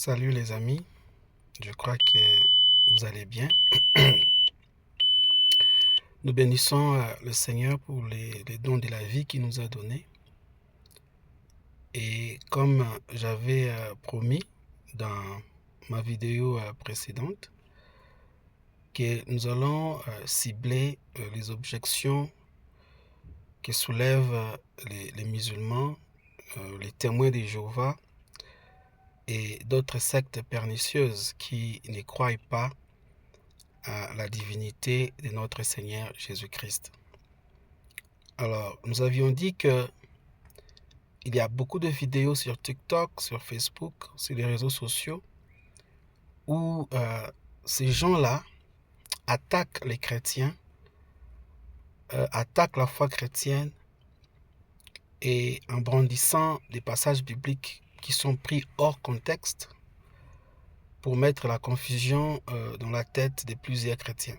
Salut les amis, je crois que vous allez bien. Nous bénissons le Seigneur pour les dons de la vie qu'il nous a donnés. Et comme j'avais promis dans ma vidéo précédente, que nous allons cibler les objections que soulèvent les musulmans, les témoins de Jéhovah et d'autres sectes pernicieuses qui ne croient pas à la divinité de notre Seigneur Jésus-Christ. Alors, nous avions dit que il y a beaucoup de vidéos sur TikTok, sur Facebook, sur les réseaux sociaux, où ces gens-là attaquent les chrétiens, attaquent la foi chrétienne, et en brandissant des passages bibliques qui sont pris hors contexte pour mettre la confusion dans la tête de plusieurs chrétiens.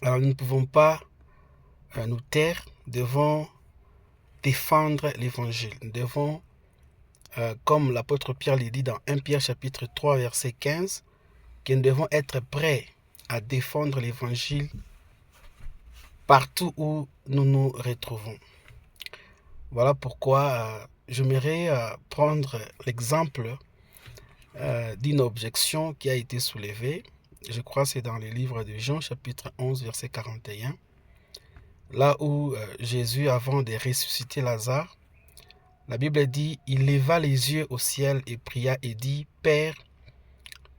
Alors, nous ne pouvons pas nous taire devant défendre l'évangile. Nous devons, comme l'apôtre Pierre le dit dans 1 Pierre chapitre 3 verset 15, que nous devons être prêts à défendre l'évangile partout où nous nous retrouvons. Voilà pourquoi j'aimerais prendre l'exemple d'une objection qui a été soulevée. Je crois que c'est dans le livre de Jean chapitre 11 verset 41. Là où Jésus, avant de ressusciter Lazare, la Bible dit, il leva les yeux au ciel et pria et dit, Père,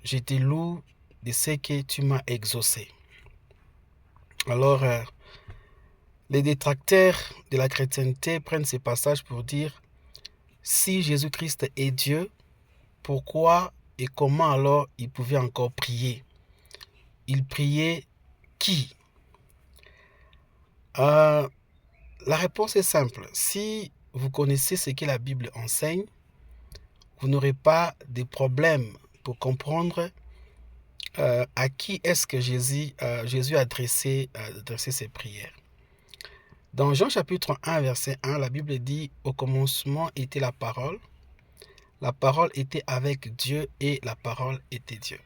je te loue de ce que tu m'as exaucé. Alors, les détracteurs de la chrétienté prennent ces passages pour dire, si Jésus-Christ est Dieu, pourquoi et comment alors il pouvait encore prier? Il priait qui? La réponse est simple. Si vous connaissez ce que la Bible enseigne, vous n'aurez pas de problème pour comprendre à qui est-ce que Jésus a adressé ses prières. Dans Jean chapitre 1, verset 1, la Bible dit « Au commencement était la parole était avec Dieu et la parole était Dieu. »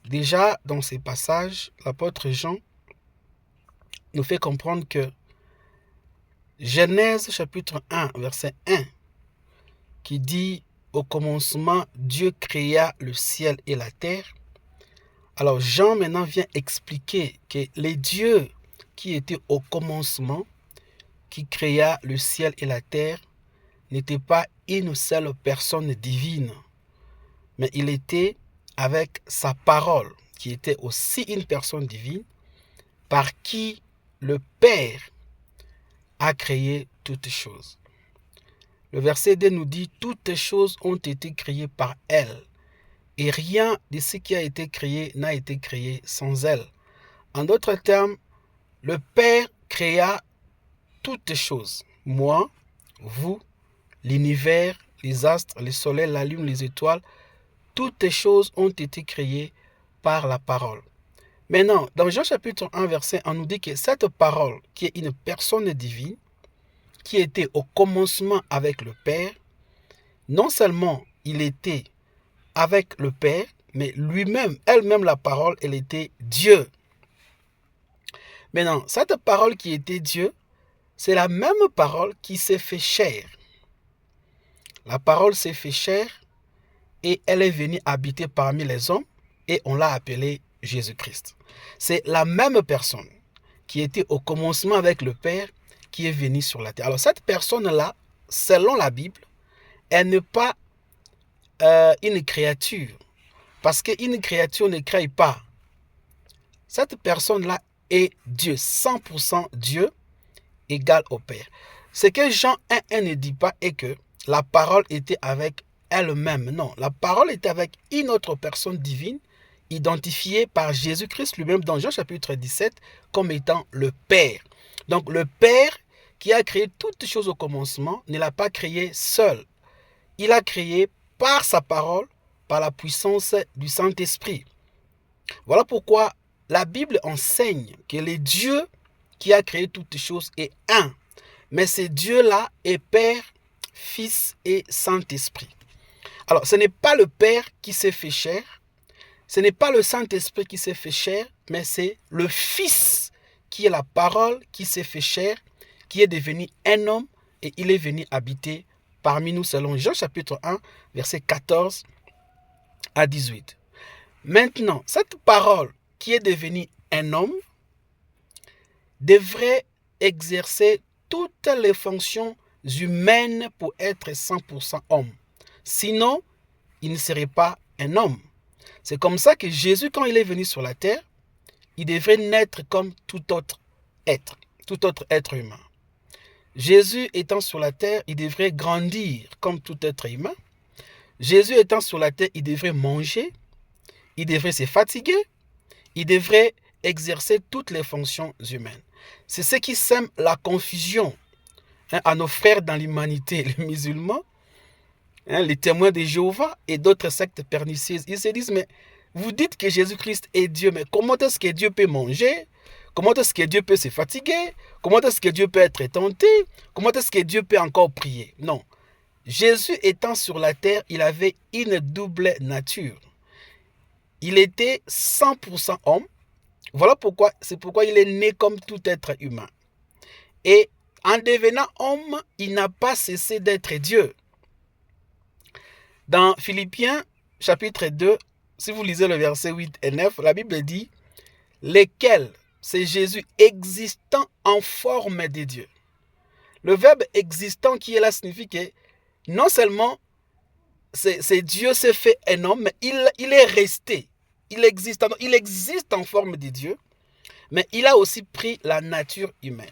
Déjà, dans ces passages, l'apôtre Jean nous fait comprendre que Genèse chapitre 1, verset 1, qui dit « Au commencement, Dieu créa le ciel et la terre », alors Jean maintenant vient expliquer que les dieux qui étaient au commencement, qui créa le ciel et la terre, n'était pas une seule personne divine, mais il était avec sa parole, qui était aussi une personne divine, par qui le Père a créé toutes choses. Le verset 2 nous dit « Toutes choses ont été créées par elle, et rien de ce qui a été créé n'a été créé sans elle. » En d'autres termes, le Père créa toutes choses. Moi, vous, l'univers, les astres, le soleil, la lune, les étoiles, toutes les choses ont été créées par la parole. Maintenant, dans Jean chapitre 1, verset 1, on nous dit que cette parole, qui est une personne divine, qui était au commencement avec le Père, non seulement il était avec le Père, mais lui-même, elle-même la parole, elle était Dieu. Maintenant, cette parole qui était Dieu, c'est la même parole qui s'est fait chair. La parole s'est fait chair et elle est venue habiter parmi les hommes et on l'a appelée Jésus-Christ. C'est la même personne qui était au commencement avec le Père qui est venue sur la terre. Alors cette personne-là, selon la Bible, elle n'est pas une créature. Parce qu'une créature ne crée pas. Cette personne-là est Dieu, 100% Dieu, égal au Père. Ce que Jean 1.1 ne dit pas est que la parole était avec elle-même. Non, la parole était avec une autre personne divine, identifiée par Jésus-Christ lui-même dans Jean chapitre 17 comme étant le Père. Donc le Père qui a créé toutes choses au commencement ne l'a pas créé seul. Il a créé par sa parole, par la puissance du Saint-Esprit. Voilà pourquoi la Bible enseigne que le Dieu qui a créé toutes choses est un. Mais ce Dieu-là est Père, Fils et Saint-Esprit. Alors, ce n'est pas le Père qui s'est fait chair, ce n'est pas le Saint-Esprit qui s'est fait chair, mais c'est le Fils qui est la parole qui s'est fait chair, qui est devenu un homme et il est venu habiter parmi nous selon Jean chapitre 1, verset 14 à 18. Maintenant, cette parole qui est devenue un homme devrait exercer toutes les fonctions humaines pour être 100% homme. Sinon, il ne serait pas un homme. C'est comme ça que Jésus, quand il est venu sur la terre, il devrait naître comme tout autre être humain. Jésus étant sur la terre, il devrait grandir comme tout être humain. Jésus étant sur la terre, il devrait manger, il devrait se fatiguer, il devrait exercer toutes les fonctions humaines. C'est ce qui sème la confusion à nos frères dans l'humanité, les musulmans, les témoins de Jéhovah et d'autres sectes pernicieuses. Ils se disent, mais vous dites que Jésus-Christ est Dieu, mais comment est-ce que Dieu peut manger? Comment est-ce que Dieu peut se fatiguer? Comment est-ce que Dieu peut être tenté? Comment est-ce que Dieu peut encore prier? Non. Jésus étant sur la terre, il avait une double nature. Il était 100% homme. Voilà pourquoi, c'est pourquoi il est né comme tout être humain. Et en devenant homme, il n'a pas cessé d'être Dieu. Dans Philippiens chapitre 2, si vous lisez le verset 8 et 9, la Bible dit « Lesquels, c'est Jésus existant en forme de Dieu ». Le verbe existant qui est là signifie que non seulement c'est Dieu s'est fait un homme, mais il est resté. Il existe en forme de Dieu, mais il a aussi pris la nature humaine.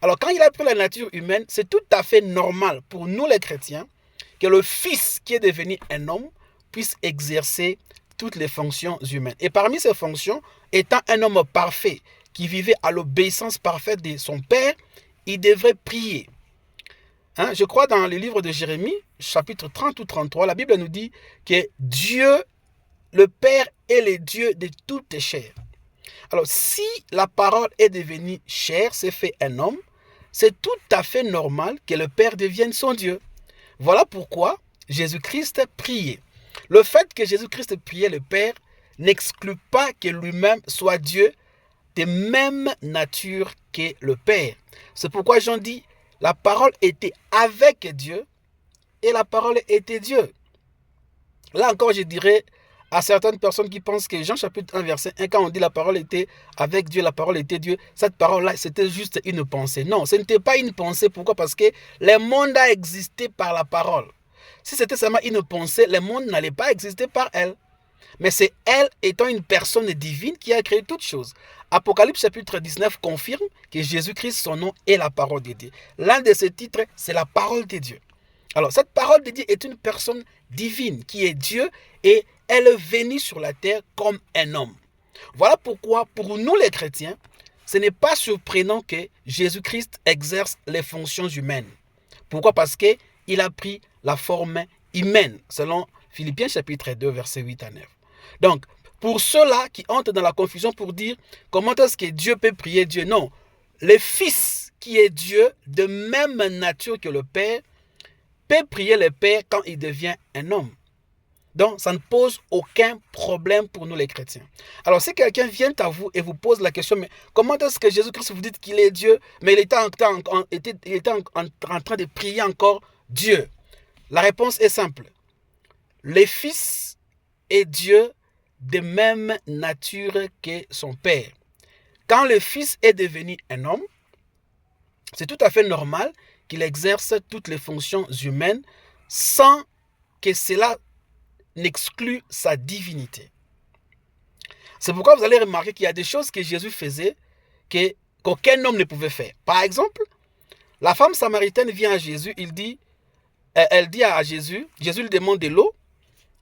Alors quand il a pris la nature humaine, c'est tout à fait normal pour nous les chrétiens que le Fils qui est devenu un homme puisse exercer toutes les fonctions humaines. Et parmi ces fonctions, étant un homme parfait qui vivait à l'obéissance parfaite de son Père, il devrait prier. Je crois dans le livre de Jérémie, chapitre 30 ou 33, la Bible nous dit que Dieu, le Père, est le Dieu de toute chair. Alors, si la parole est devenue chair, s'est fait un homme, c'est tout à fait normal que le Père devienne son Dieu. Voilà pourquoi Jésus-Christ priait. Le fait que Jésus-Christ priait le Père n'exclut pas que lui-même soit Dieu de même nature que le Père. C'est pourquoi Jean dit, la parole était avec Dieu et la parole était Dieu. Là encore, je dirais à certaines personnes qui pensent que Jean chapitre 1 verset 1, quand on dit la parole était avec Dieu, la parole était Dieu, cette parole-là, c'était juste une pensée. Non, ce n'était pas une pensée. Pourquoi? Parce que le monde a existé par la parole. Si c'était seulement une pensée, le monde n'allait pas exister par elle. Mais c'est elle, étant une personne divine, qui a créé toutes choses. Apocalypse chapitre 19 confirme que Jésus-Christ, son nom, est la parole de Dieu. L'un de ses titres, c'est la parole de Dieu. Alors, cette parole de Dieu est une personne divine qui est Dieu et elle est venue sur la terre comme un homme. Voilà pourquoi, pour nous les chrétiens, ce n'est pas surprenant que Jésus-Christ exerce les fonctions humaines. Pourquoi? Parce qu'il a pris la forme humaine, selon Philippiens chapitre 2, verset 8 à 9. Donc, pour ceux-là qui entrent dans la confusion pour dire comment est-ce que Dieu peut prier Dieu, non. Le Fils qui est Dieu, de même nature que le Père, peut prier le Père quand il devient un homme. Donc, ça ne pose aucun problème pour nous les chrétiens. Alors, si quelqu'un vient à vous et vous pose la question, mais comment est-ce que Jésus-Christ, vous dites qu'il est Dieu, mais il était en train de prier encore Dieu? La réponse est simple. Le Fils est Dieu de même nature que son Père. Quand le Fils est devenu un homme, c'est tout à fait normal qu'il exerce toutes les fonctions humaines sans que cela n'exclut sa divinité. C'est pourquoi vous allez remarquer qu'il y a des choses que Jésus faisait qu'aucun homme ne pouvait faire. Par exemple, la femme samaritaine vient à Jésus, elle dit à Jésus, Jésus lui demande de l'eau,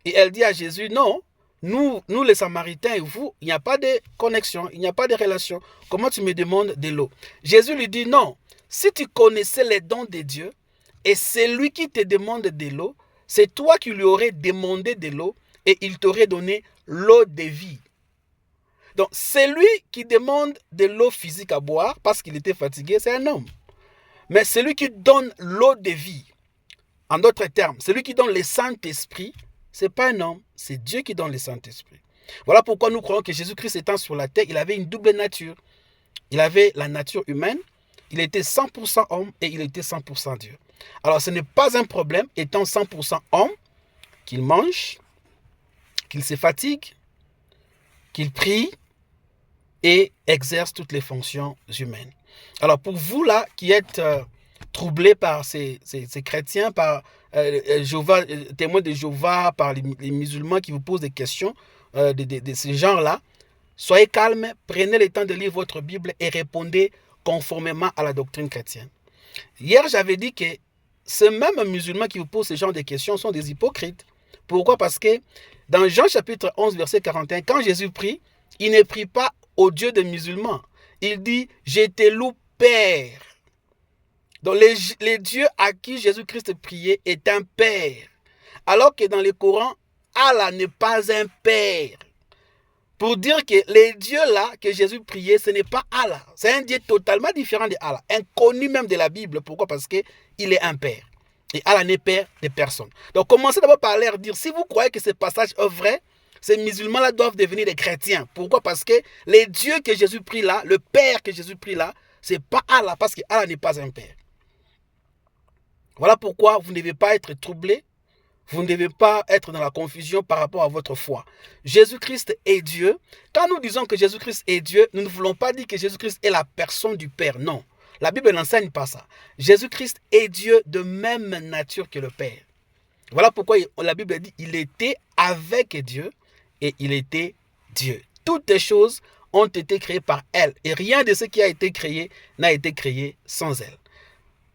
et elle dit à Jésus, non, nous les Samaritains et vous, il n'y a pas de connexion, il n'y a pas de relation. Comment tu me demandes de l'eau? Jésus lui dit, non, si tu connaissais les dons de Dieu, et c'est lui qui te demande de l'eau, c'est toi qui lui aurais demandé de l'eau, et il t'aurait donné l'eau de vie. Donc, celui qui demande de l'eau physique à boire, parce qu'il était fatigué, c'est un homme. Mais celui qui donne l'eau de vie, En d'autres termes, celui qui donne le Saint-Esprit, ce n'est pas un homme, c'est Dieu qui donne le Saint-Esprit. Voilà pourquoi nous croyons que Jésus-Christ étant sur la terre, il avait une double nature. Il avait la nature humaine, il était 100% homme et il était 100% Dieu. Alors ce n'est pas un problème, étant 100% homme, qu'il mange, qu'il se fatigue, qu'il prie et exerce toutes les fonctions humaines. Alors pour vous là qui êtes troublés par ces chrétiens, par témoins de Jéhovah, par les musulmans qui vous posent des questions de ce genre-là, soyez calmes, prenez le temps de lire votre Bible et répondez conformément à la doctrine chrétienne. Hier, j'avais dit que ces mêmes musulmans qui vous posent ce genre de questions sont des hypocrites. Pourquoi? Parce que dans Jean chapitre 11, verset 41, quand Jésus prie, il ne prie pas au Dieu des musulmans. Il dit « Je te loue, Père ». Donc les dieux à qui Jésus-Christ priait est un Père. Alors que dans le Coran, Allah n'est pas un Père. Pour dire que les dieux-là que Jésus priait, ce n'est pas Allah. C'est un Dieu totalement différent de Allah. Inconnu même de la Bible. Pourquoi? Parce qu'il est un Père. Et Allah n'est Père de personne. Donc commencez d'abord par leur dire, si vous croyez que ce passage est vrai, ces musulmans-là doivent devenir des chrétiens. Pourquoi? Parce que les dieux que Jésus prie là, le Père que Jésus prie là, ce n'est pas Allah, parce que Allah n'est pas un Père. Voilà pourquoi vous ne devez pas être troublés. Vous ne devez pas être dans la confusion par rapport à votre foi. Jésus-Christ est Dieu. Quand nous disons que Jésus-Christ est Dieu, nous ne voulons pas dire que Jésus-Christ est la personne du Père. Non, la Bible n'enseigne pas ça. Jésus-Christ est Dieu de même nature que le Père. Voilà pourquoi la Bible dit qu'il était avec Dieu et il était Dieu. Toutes les choses ont été créées par elle et rien de ce qui a été créé n'a été créé sans elle.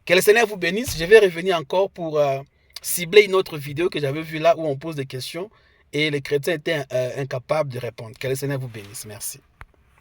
Que le Seigneur vous bénisse. Je vais revenir encore pour cibler une autre vidéo que j'avais vue là où on pose des questions et les chrétiens étaient incapables de répondre. Que le Seigneur vous bénisse. Merci.